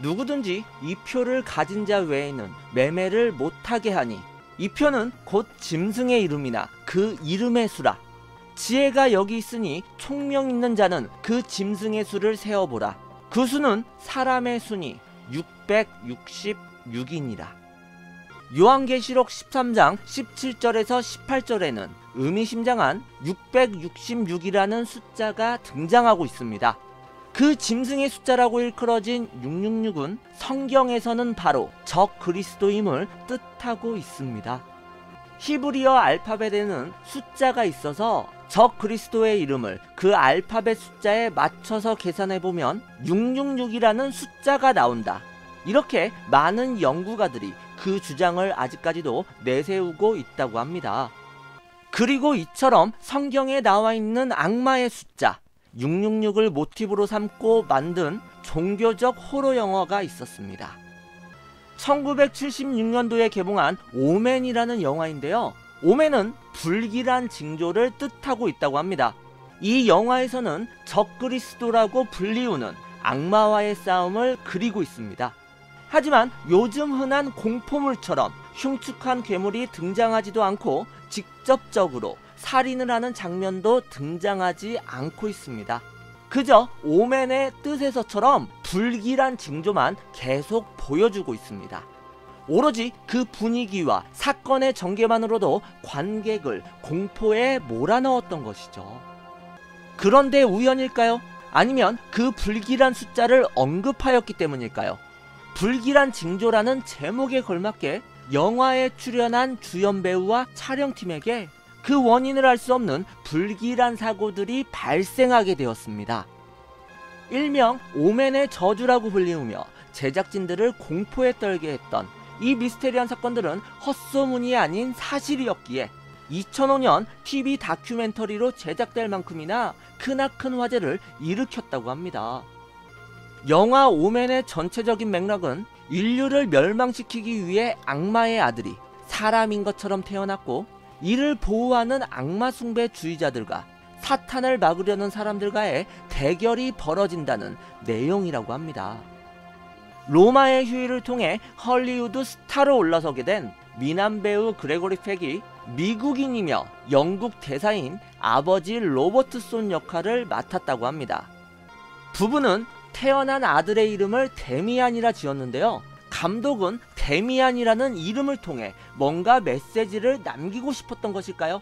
누구든지 이 표를 가진 자 외에는 매매를 못하게 하니 이 표는 곧 짐승의 이름이나 그 이름의 수라. 지혜가 여기 있으니 총명 있는 자는 그 짐승의 수를 세어보라. 그 수는 사람의 수니 666이니라. 요한계시록 13장 17절에서 18절에는 의미심장한 666이라는 숫자가 등장하고 있습니다. 그 짐승의 숫자라고 일컬어진 666은 성경에서는 바로 적 그리스도임을 뜻하고 있습니다. 히브리어 알파벳에는 숫자가 있어서 적 그리스도의 이름을 그 알파벳 숫자에 맞춰서 계산해보면 666이라는 숫자가 나온다. 이렇게 많은 연구가들이 그 주장을 아직까지도 내세우고 있다고 합니다. 그리고 이처럼 성경에 나와 있는 악마의 숫자 666을 모티브로 삼고 만든 종교적 호러 영화가 있었습니다. 1976년도에 개봉한 오맨이라는 영화인데요. 오맨은 불길한 징조를 뜻하고 있다고 합니다. 이 영화에서는 적그리스도라고 불리우는 악마와의 싸움을 그리고 있습니다. 하지만 요즘 흔한 공포물처럼 흉측한 괴물이 등장하지도 않고 직접적으로 살인을 하는 장면도 등장하지 않고 있습니다. 그저 오맨의 뜻에서처럼 불길한 징조만 계속 보여주고 있습니다. 오로지 그 분위기와 사건의 전개만으로도 관객을 공포에 몰아넣었던 것이죠. 그런데 우연일까요? 아니면 그 불길한 숫자를 언급하였기 때문일까요? 불길한 징조라는 제목에 걸맞게 영화에 출연한 주연 배우와 촬영팀에게 그 원인을 알 수 없는 불길한 사고들이 발생하게 되었습니다. 일명 오맨의 저주라고 불리우며 제작진들을 공포에 떨게 했던 이 미스테리한 사건들은 헛소문이 아닌 사실이었기에 2005년 TV 다큐멘터리로 제작될 만큼이나 크나큰 화제를 일으켰다고 합니다. 영화 오맨의 전체적인 맥락은 인류를 멸망시키기 위해 악마의 아들이 사람인 것처럼 태어났고 이를 보호하는 악마 숭배주의자들과 사탄을 막으려는 사람들과의 대결이 벌어진다는 내용이라고 합니다. 로마의 휴일을 통해 헐리우드 스타로 올라서게 된 미남 배우 그레고리 팩이 미국인이며 영국 대사인 아버지 로버트손 역할을 맡았다고 합니다. 부부는 태어난 아들의 이름을 데미안이라 지었는데요. 감독은 데미안이라는 이름을 통해 뭔가 메시지를 남기고 싶었던 것일까요?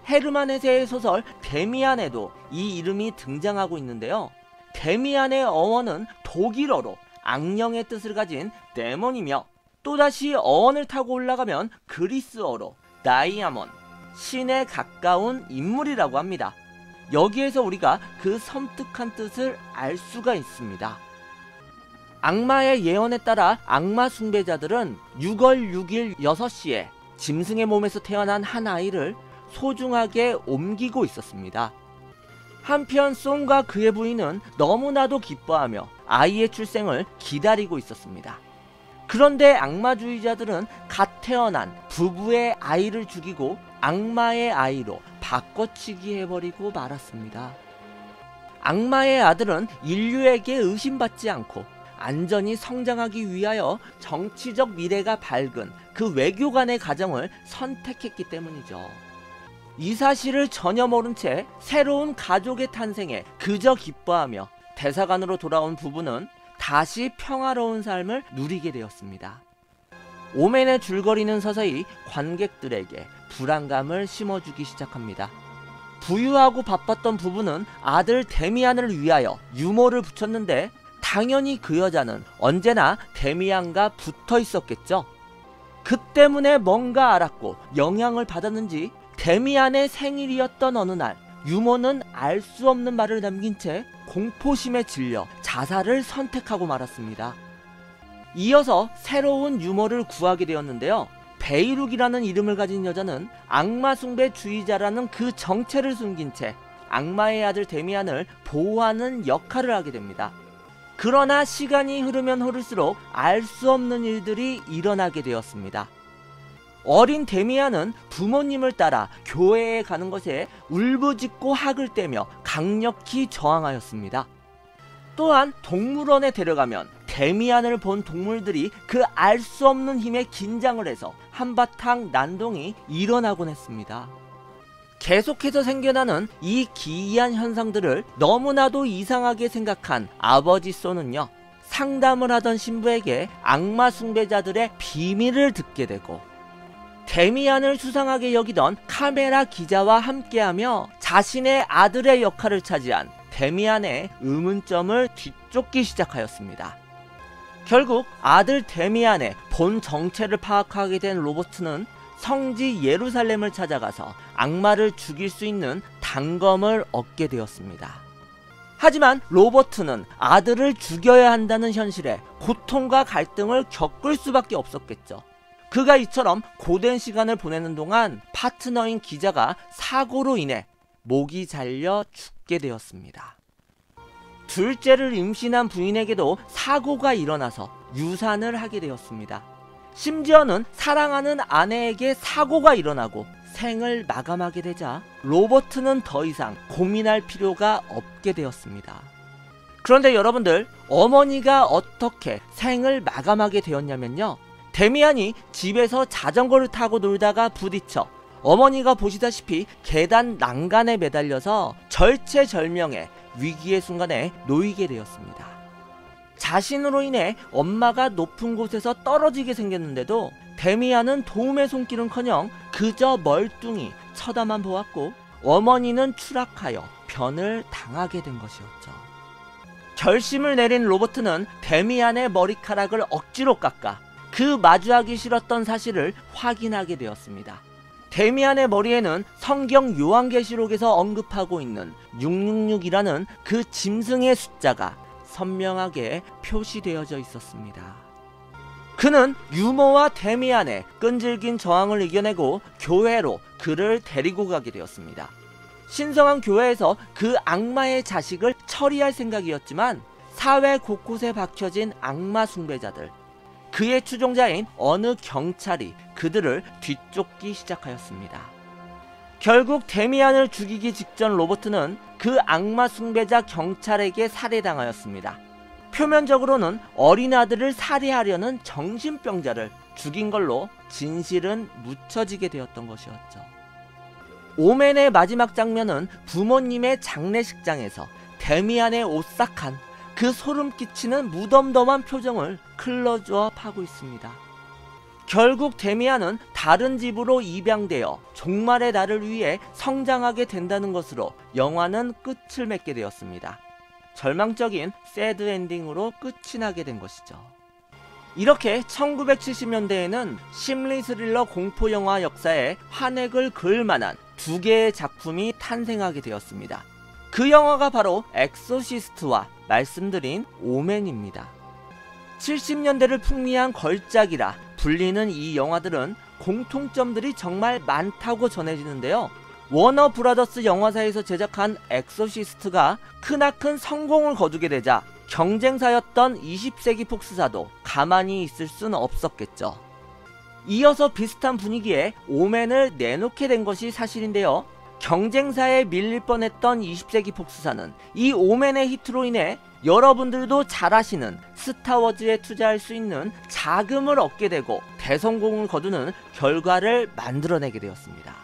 헤르만 헤세의 소설 데미안에도 이 이름이 등장하고 있는데요. 데미안의 어원은 독일어로 악령의 뜻을 가진 데몬이며 또다시 어원을 타고 올라가면 그리스어로 다이아몬, 신에 가까운 인물이라고 합니다. 여기에서 우리가 그 섬뜩한 뜻을 알 수가 있습니다. 악마의 예언에 따라 악마 숭배자들은 6월 6일 6시에 짐승의 몸에서 태어난 한 아이를 소중하게 옮기고 있었습니다. 한편 송과 그의 부인은 너무나도 기뻐하며 아이의 출생을 기다리고 있었습니다. 그런데 악마주의자들은 갓 태어난 부부의 아이를 죽이고 악마의 아이로 바꿔치기 해버리고 말았습니다. 악마의 아들은 인류에게 의심받지 않고 안전히 성장하기 위하여 정치적 미래가 밝은 그 외교관의 가정을 선택했기 때문이죠. 이 사실을 전혀 모른 채 새로운 가족의 탄생에 그저 기뻐하며 대사관으로 돌아온 부부는 다시 평화로운 삶을 누리게 되었습니다. 오맨의 줄거리는 서서히 관객들에게 불안감을 심어주기 시작합니다. 부유하고 바빴던 부부는 아들 데미안을 위하여 유모를 붙였는데 당연히 그 여자는 언제나 데미안과 붙어 있었겠죠. 그 때문에 뭔가 알았고 영향을 받았는지 데미안의 생일이었던 어느 날 유모는 알 수 없는 말을 남긴 채 공포심에 질려 자살을 선택하고 말았습니다. 이어서 새로운 유모를 구하게 되었는데요. 베이룩이라는 이름을 가진 여자는 악마 숭배주의자라는 그 정체를 숨긴 채 악마의 아들 데미안을 보호하는 역할을 하게 됩니다. 그러나 시간이 흐르면 흐를수록 알 수 없는 일들이 일어나게 되었습니다. 어린 데미안은 부모님을 따라 교회에 가는 것에 울부짖고 학을 떼며 강력히 저항하였습니다. 또한 동물원에 데려가면 데미안을 본 동물들이 그 알 수 없는 힘에 긴장을 해서 한바탕 난동이 일어나곤 했습니다. 계속해서 생겨나는 이 기이한 현상들을 너무나도 이상하게 생각한 아버지 소는요, 상담을 하던 신부에게 악마 숭배자들의 비밀을 듣게 되고, 데미안을 수상하게 여기던 카메라 기자와 함께하며 자신의 아들의 역할을 차지한 데미안의 의문점을 뒤쫓기 시작하였습니다. 결국 아들 데미안의 본 정체를 파악하게 된 로버트는 성지 예루살렘을 찾아가서 악마를 죽일 수 있는 단검을 얻게 되었습니다. 하지만 로버트는 아들을 죽여야 한다는 현실에 고통과 갈등을 겪을 수밖에 없었겠죠. 그가 이처럼 고된 시간을 보내는 동안 파트너인 기자가 사고로 인해 목이 잘려 죽게 되었습니다. 둘째를 임신한 부인에게도 사고가 일어나서 유산을 하게 되었습니다. 심지어는 사랑하는 아내에게 사고가 일어나고 생을 마감하게 되자 로버트는 더 이상 고민할 필요가 없게 되었습니다. 그런데 여러분들, 어머니가 어떻게 생을 마감하게 되었냐면요, 데미안이 집에서 자전거를 타고 놀다가 부딪혀 어머니가 보시다시피 계단 난간에 매달려서 절체절명의 위기의 순간에 놓이게 되었습니다. 자신으로 인해 엄마가 높은 곳에서 떨어지게 생겼는데도 데미안은 도움의 손길은커녕 그저 멀뚱히 쳐다만 보았고, 어머니는 추락하여 변을 당하게 된 것이었죠. 결심을 내린 로버트는 데미안의 머리카락을 억지로 깎아 그 마주하기 싫었던 사실을 확인하게 되었습니다. 데미안의 머리에는 성경 요한계시록에서 언급하고 있는 666이라는 그 짐승의 숫자가 선명하게 표시되어져 있었습니다. 그는 유모와 데미안의 끈질긴 저항을 이겨내고 교회로 그를 데리고 가게 되었습니다. 신성한 교회에서 그 악마의 자식을 처리할 생각이었지만 사회 곳곳에 박혀진 악마 숭배자들, 그의 추종자인 어느 경찰이 그들을 뒤쫓기 시작하였습니다. 결국 데미안을 죽이기 직전 로버트는 그 악마 숭배자 경찰에게 살해당하였습니다. 표면적으로는 어린 아들을 살해하려는 정신병자를 죽인 걸로 진실은 묻혀지게 되었던 것이었죠. 오맨의 마지막 장면은 부모님의 장례식장에서 데미안의 오싹한 그 소름 끼치는 무덤덤한 표정을 클로즈업 하고 있습니다. 결국 데미안은 다른 집으로 입양되어 종말의 날을 위해 성장하게 된다는 것으로 영화는 끝을 맺게 되었습니다. 절망적인 새드 엔딩으로 끝이 나게 된 것이죠. 이렇게 1970년대에는 심리 스릴러 공포 영화 역사에 한획을 그을 만한 두 개의 작품이 탄생하게 되었습니다. 그 영화가 바로 엑소시스트와 말씀드린 오맨입니다. 70년대를 풍미한 걸작이라 불리는 이 영화들은 공통점들이 정말 많다고 전해지는데요. 워너 브라더스 영화사에서 제작한 엑소시스트가 크나큰 성공을 거두게 되자 경쟁사였던 20세기 폭스사도 가만히 있을 순 없었겠죠. 이어서 비슷한 분위기에 오맨을 내놓게 된 것이 사실인데요. 경쟁사에 밀릴 뻔했던 20세기 폭스사는 이 오맨의 히트로 인해 여러분들도 잘 아시는 스타워즈에 투자할 수 있는 자금을 얻게 되고 대성공을 거두는 결과를 만들어내게 되었습니다.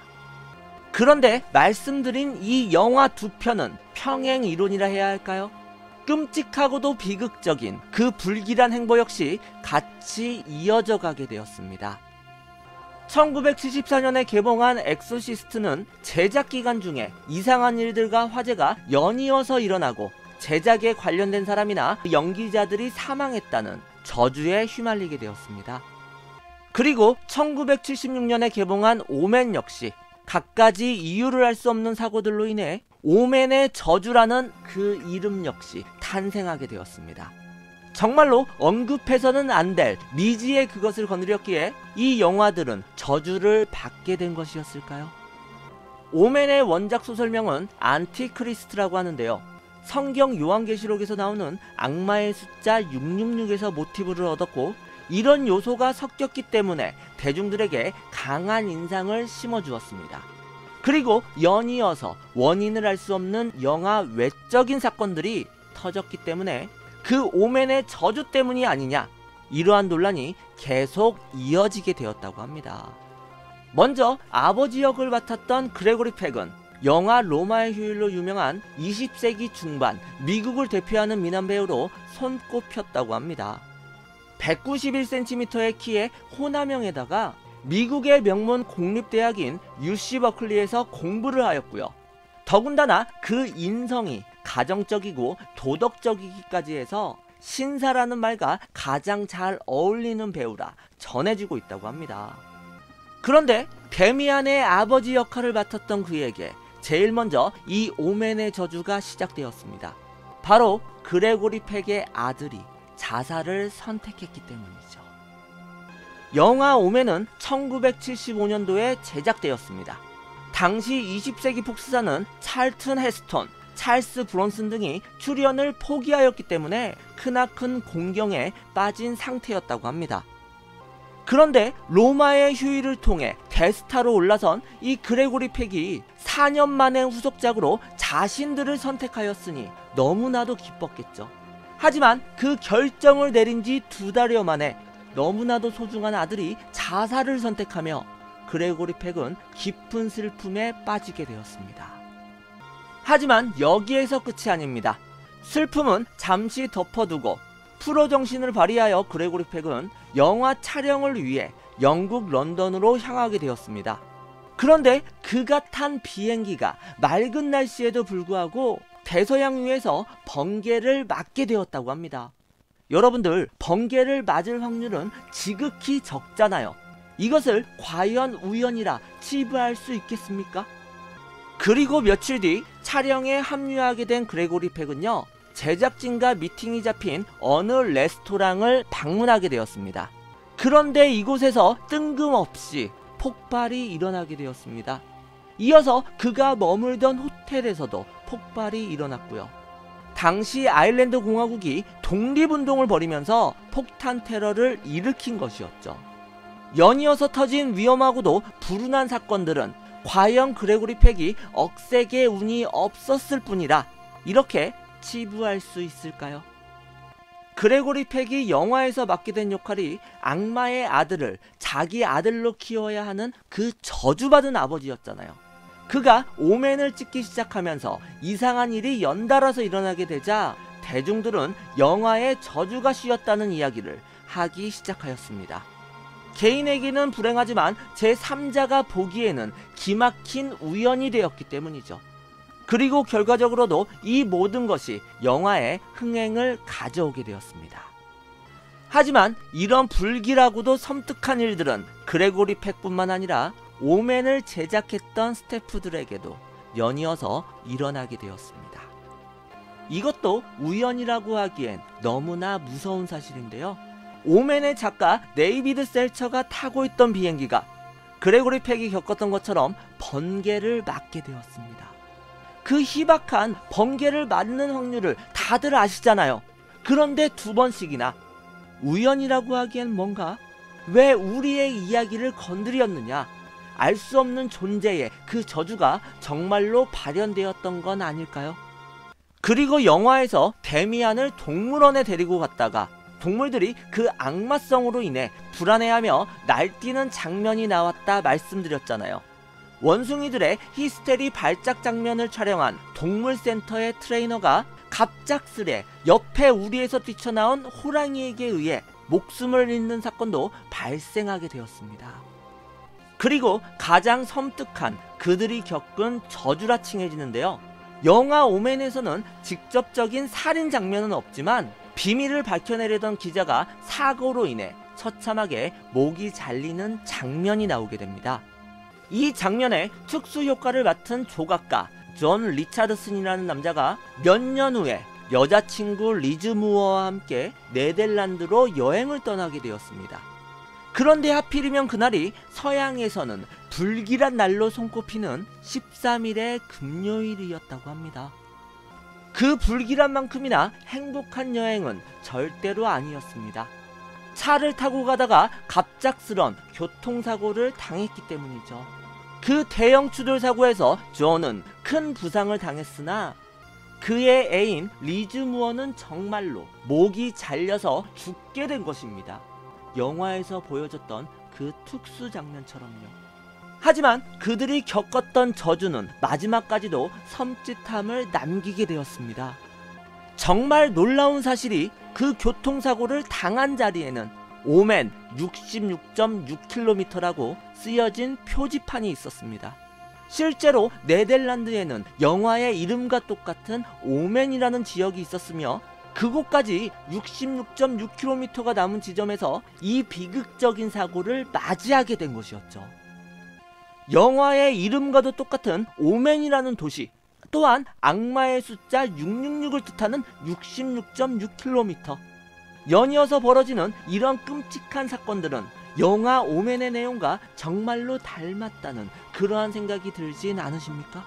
그런데 말씀드린 이 영화 두 편은 평행이론이라 해야 할까요? 끔찍하고도 비극적인 그 불길한 행보 역시 같이 이어져 가게 되었습니다. 1974년에 개봉한 엑소시스트는 제작 기간 중에 이상한 일들과 화재가 연이어서 일어나고 제작에 관련된 사람이나 연기자들이 사망했다는 저주에 휘말리게 되었습니다. 그리고 1976년에 개봉한 오맨 역시 갖가지 이유를 알 수 없는 사고들로 인해 오맨의 저주라는 그 이름 역시 탄생하게 되었습니다. 정말로 언급해서는 안 될 미지의 그것을 거느렸기에 이 영화들은 저주를 받게 된 것이었을까요? 오맨의 원작 소설명은 안티크리스트라고 하는데요. 성경 요한계시록에서 나오는 악마의 숫자 666에서 모티브를 얻었고, 이런 요소가 섞였기 때문에 대중들에게 강한 인상을 심어주었습니다. 그리고 연이어서 원인을 알 수 없는 영화 외적인 사건들이 터졌기 때문에 그 오맨의 저주 때문이 아니냐, 이러한 논란이 계속 이어지게 되었다고 합니다. 먼저 아버지 역을 맡았던 그레고리 팩은 영화 로마의 휴일로 유명한 20세기 중반 미국을 대표하는 미남 배우로 손꼽혔다고 합니다. 191cm의 키에 호남형에다가 미국의 명문 공립대학인 UC 버클리에서 공부를 하였고요. 더군다나 그 인성이 가정적이고 도덕적이기까지 해서 신사라는 말과 가장 잘 어울리는 배우라 전해지고 있다고 합니다. 그런데 데미안의 아버지 역할을 맡았던 그에게 제일 먼저 이 오맨의 저주가 시작되었습니다. 바로 그레고리 팩의 아들이 자살을 선택했기 때문이죠. 영화 오맨은 1975년도에 제작되었습니다. 당시 20세기 폭스사는 찰튼 헤스턴, 찰스 브론슨 등이 출연을 포기하였기 때문에 크나큰 공경에 빠진 상태였다고 합니다. 그런데 로마의 휴일을 통해 대스타로 올라선 이 그레고리 팩이 4년 만에 후속작으로 자신들을 선택하였으니 너무나도 기뻤겠죠. 하지만 그 결정을 내린 지 2달여 만에 너무나도 소중한 아들이 자살을 선택하며 그레고리 팩은 깊은 슬픔에 빠지게 되었습니다. 하지만 여기에서 끝이 아닙니다. 슬픔은 잠시 덮어두고 프로 정신을 발휘하여 그레고리 팩은 영화 촬영을 위해 영국 런던으로 향하게 되었습니다. 그런데 그가 탄 비행기가 맑은 날씨에도 불구하고 대서양위에서 번개를 맞게 되었다고 합니다. 여러분들, 번개를 맞을 확률은 지극히 적잖아요. 이것을 과연 우연이라 치부할 수 있겠습니까? 그리고 며칠 뒤 촬영에 합류하게 된 그레고리 팩은요, 제작진과 미팅이 잡힌 어느 레스토랑을 방문하게 되었습니다. 그런데 이곳에서 뜬금없이 폭발이 일어나게 되었습니다. 이어서 그가 머물던 호텔에서도 폭발이 일어났고요. 당시 아일랜드 공화국이 독립운동을 벌이면서 폭탄 테러를 일으킨 것이었죠. 연이어서 터진 위험하고도 불운한 사건들은 과연 그레고리 팩이 억세게 운이 없었을 뿐이라 이렇게 치부할 수 있을까요? 그레고리 팩이 영화에서 맡게 된 역할이 악마의 아들을 자기 아들로 키워야 하는 그 저주받은 아버지였잖아요. 그가 오맨을 찍기 시작하면서 이상한 일이 연달아서 일어나게 되자 대중들은 영화에 저주가 씌었다는 이야기를 하기 시작하였습니다. 개인에게는 불행하지만 제3자가 보기에는 기막힌 우연이 되었기 때문이죠. 그리고 결과적으로도 이 모든 것이 영화의 흥행을 가져오게 되었습니다. 하지만 이런 불길하고도 섬뜩한 일들은 그레고리 팩뿐만 아니라 오맨을 제작했던 스태프들에게도 연이어서 일어나게 되었습니다. 이것도 우연이라고 하기엔 너무나 무서운 사실인데요. 오맨의 작가 데이비드 셀처가 타고 있던 비행기가 그레고리 팩이 겪었던 것처럼 번개를 맞게 되었습니다. 그 희박한 번개를 맞는 확률을 다들 아시잖아요. 그런데 2번씩이나 우연이라고 하기엔 뭔가 왜 우리의 이야기를 건드렸느냐, 알 수 없는 존재의 그 저주가 정말로 발현되었던 건 아닐까요? 그리고 영화에서 데미안을 동물원에 데리고 갔다가 동물들이 그 악마성으로 인해 불안해하며 날뛰는 장면이 나왔다 말씀드렸잖아요. 원숭이들의 히스테리 발작 장면을 촬영한 동물센터의 트레이너가 갑작스레 옆에 우리에서 뛰쳐나온 호랑이에게 의해 목숨을 잃는 사건도 발생하게 되었습니다. 그리고 가장 섬뜩한 그들이 겪은 저주라 칭해지는데요. 영화 오맨에서는 직접적인 살인 장면은 없지만 비밀을 밝혀내려던 기자가 사고로 인해 처참하게 목이 잘리는 장면이 나오게 됩니다. 이 장면에 특수 효과를 맡은 조각가 존 리차드슨이라는 남자가 몇 년 후에 여자친구 리즈 무어와 함께 네덜란드로 여행을 떠나게 되었습니다. 그런데 하필이면 그날이 서양에서는 불길한 날로 손꼽히는 13일의 금요일이었다고 합니다. 그 불길한 만큼이나 행복한 여행은 절대로 아니었습니다. 차를 타고 가다가 갑작스런 교통사고를 당했기 때문이죠. 그 대형 추돌 사고에서 존은 큰 부상을 당했으나 그의 애인 리즈 무어는 정말로 목이 잘려서 죽게 된 것입니다. 영화에서 보여줬던 그 특수 장면처럼요. 하지만 그들이 겪었던 저주는 마지막까지도 섬찟함을 남기게 되었습니다. 정말 놀라운 사실이 그 교통사고를 당한 자리에는 오맨 66.6km라고 쓰여진 표지판이 있었습니다. 실제로 네덜란드에는 영화의 이름과 똑같은 오맨이라는 지역이 있었으며 그곳까지 66.6km가 남은 지점에서 이 비극적인 사고를 맞이하게 된 것이었죠. 영화의 이름과도 똑같은 오맨이라는 도시, 또한 악마의 숫자 666을 뜻하는 66.6km. 연이어서 벌어지는 이런 끔찍한 사건들은 영화 오맨의 내용과 정말로 닮았다는 그러한 생각이 들진 않으십니까?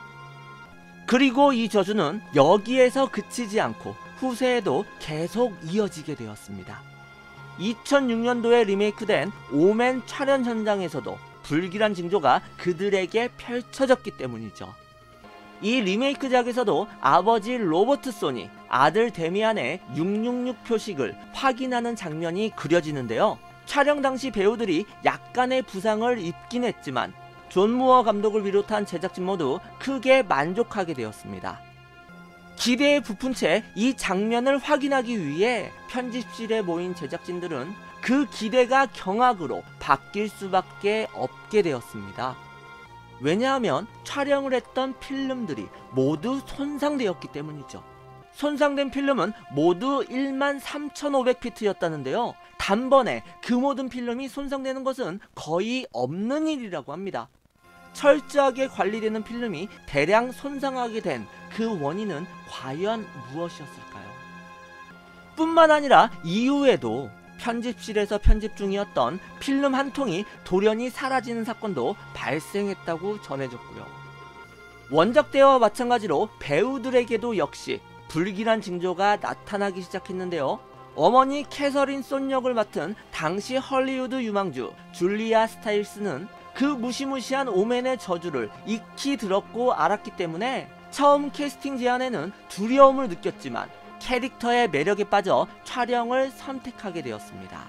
그리고 이 저주는 여기에서 그치지 않고 후세에도 계속 이어지게 되었습니다. 2006년도에 리메이크된 오맨 촬영 현장에서도 불길한 징조가 그들에게 펼쳐졌기 때문이죠. 이 리메이크작에서도 아버지 로버트손이 아들 데미안의 666 표식을 확인하는 장면이 그려지는데요. 촬영 당시 배우들이 약간의 부상을 입긴 했지만 존 무어 감독을 비롯한 제작진 모두 크게 만족하게 되었습니다. 기대에 부푼 채 이 장면을 확인하기 위해 편집실에 모인 제작진들은 그 기대가 경악으로 바뀔 수밖에 없게 되었습니다. 왜냐하면 촬영을 했던 필름들이 모두 손상되었기 때문이죠. 손상된 필름은 모두 13,500피트였다는데요. 단번에 그 모든 필름이 손상되는 것은 거의 없는 일이라고 합니다. 철저하게 관리되는 필름이 대량 손상하게 된 그 원인은 과연 무엇이었을까요? 뿐만 아니라 이후에도 편집실에서 편집 중이었던 필름 한 통이 돌연히 사라지는 사건도 발생했다고 전해졌고요. 원작대와 마찬가지로 배우들에게도 역시 불길한 징조가 나타나기 시작했는데요. 어머니 캐서린 손 역을 맡은 당시 헐리우드 유망주 줄리아 스타일스는 그 무시무시한 오맨의 저주를 익히 들었고 알았기 때문에 처음 캐스팅 제안에는 두려움을 느꼈지만 캐릭터의 매력에 빠져 촬영을 선택하게 되었습니다.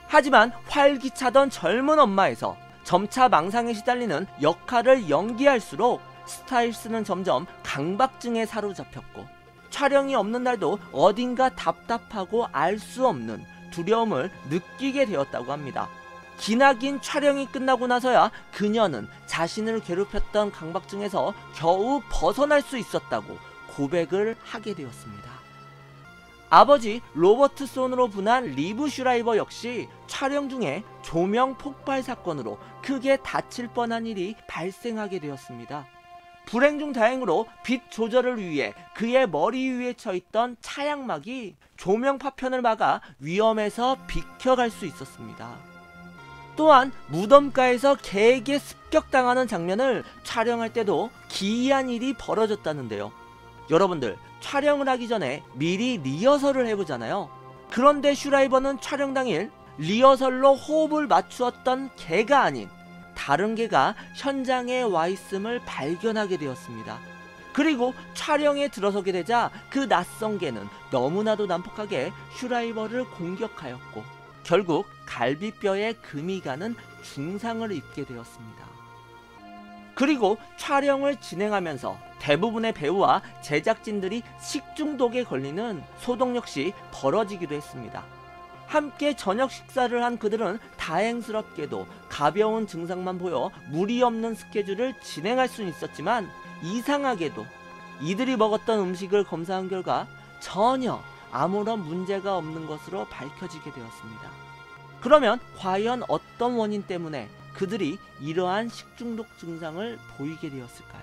하지만 활기차던 젊은 엄마에서 점차 망상에 시달리는 역할을 연기할수록 스타일스는 점점 강박증에 사로잡혔고 촬영이 없는 날도 어딘가 답답하고 알 수 없는 두려움을 느끼게 되었다고 합니다. 기나긴 촬영이 끝나고 나서야 그녀는 자신을 괴롭혔던 강박증에서 겨우 벗어날 수 있었다고 고백을 하게 되었습니다. 아버지 로버트 손으로 분한 리브 슈라이버 역시 촬영 중에 조명 폭발 사건으로 크게 다칠 뻔한 일이 발생하게 되었습니다. 불행 중 다행으로 빛 조절을 위해 그의 머리 위에 쳐있던 차양막이 조명 파편을 막아 위험에서 비켜갈 수 있었습니다. 또한 무덤가에서 개에게 습격당하는 장면을 촬영할 때도 기이한 일이 벌어졌다는데요. 여러분들, 촬영을 하기 전에 미리 리허설을 해보잖아요. 그런데 슈라이버는 촬영 당일 리허설로 호흡을 맞추었던 개가 아닌 다른 개가 현장에 와 있음을 발견하게 되었습니다. 그리고 촬영에 들어서게 되자 그 낯선 개는 너무나도 난폭하게 슈라이버를 공격하였고 결국 갈비뼈에 금이 가는 중상을 입게 되었습니다. 그리고 촬영을 진행하면서 대부분의 배우와 제작진들이 식중독에 걸리는 소동 역시 벌어지기도 했습니다. 함께 저녁 식사를 한 그들은 다행스럽게도 가벼운 증상만 보여 무리 없는 스케줄을 진행할 수는 있었지만 이상하게도 이들이 먹었던 음식을 검사한 결과 전혀 아무런 문제가 없는 것으로 밝혀지게 되었습니다. 그러면 과연 어떤 원인 때문에 그들이 이러한 식중독 증상을 보이게 되었을까요?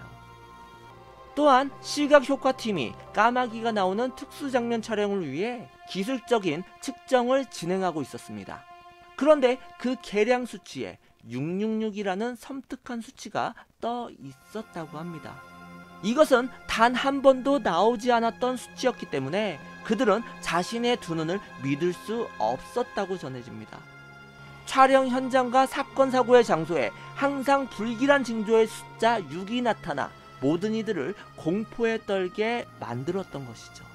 또한 시각효과팀이 까마귀가 나오는 특수장면 촬영을 위해 기술적인 측정을 진행하고 있었습니다. 그런데 그 계량 수치에 666이라는 섬뜩한 수치가 떠 있었다고 합니다. 이것은 단 한 번도 나오지 않았던 수치였기 때문에 그들은 자신의 두 눈을 믿을 수 없었다고 전해집니다. 촬영 현장과 사건 사고의 장소에 항상 불길한 징조의 숫자 6이 나타나 모든 이들을 공포에 떨게 만들었던 것이죠.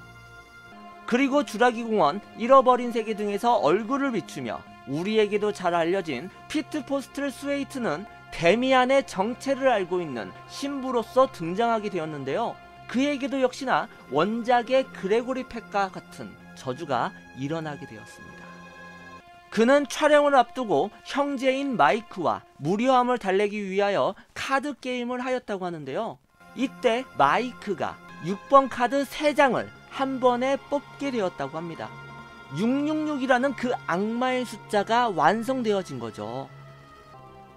그리고 주라기공원, 잃어버린 세계 등에서 얼굴을 비추며 우리에게도 잘 알려진 피트 포스틀 스웨이트는 데미안의 정체를 알고 있는 신부로서 등장하게 되었는데요. 그에게도 역시나 원작의 그레고리 펫과 같은 저주가 일어나게 되었습니다. 그는 촬영을 앞두고 형제인 마이크와 무료함을 달래기 위하여 카드 게임을 하였다고 하는데요. 이때 마이크가 6번 카드 3장을 한 번에 뽑게 되었다고 합니다. 666이라는 그 악마의 숫자가 완성되어진 거죠.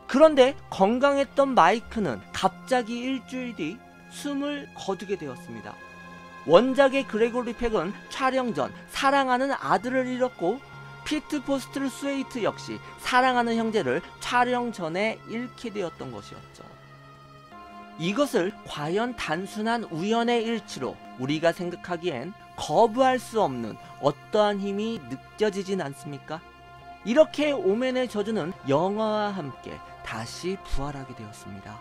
그런데 건강했던 마이크는 갑자기 일주일 뒤 숨을 거두게 되었습니다. 원작의 그레고리 팩은 촬영 전 사랑하는 아들을 잃었고, 피트 포스틀 스웨이트 역시 사랑하는 형제를 촬영 전에 잃게 되었던 것이었죠. 이것을 과연 단순한 우연의 일치로 우리가 생각하기엔 거부할 수 없는 어떠한 힘이 느껴지진 않습니까? 이렇게 오맨의 저주는 영화와 함께 다시 부활하게 되었습니다.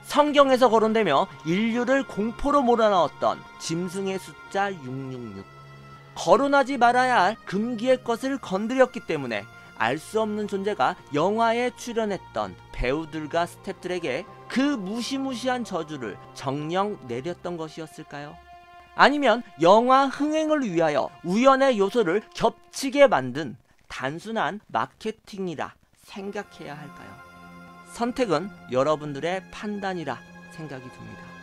성경에서 거론되며 인류를 공포로 몰아넣었던 짐승의 숫자 666. 거론하지 말아야 할 금기의 것을 건드렸기 때문에 알 수 없는 존재가 영화에 출연했던 배우들과 스태프들에게 그 무시무시한 저주를 정령 내렸던 것이었을까요? 아니면 영화 흥행을 위하여 우연의 요소를 겹치게 만든 단순한 마케팅이라 생각해야 할까요? 선택은 여러분들의 판단이라 생각이 듭니다.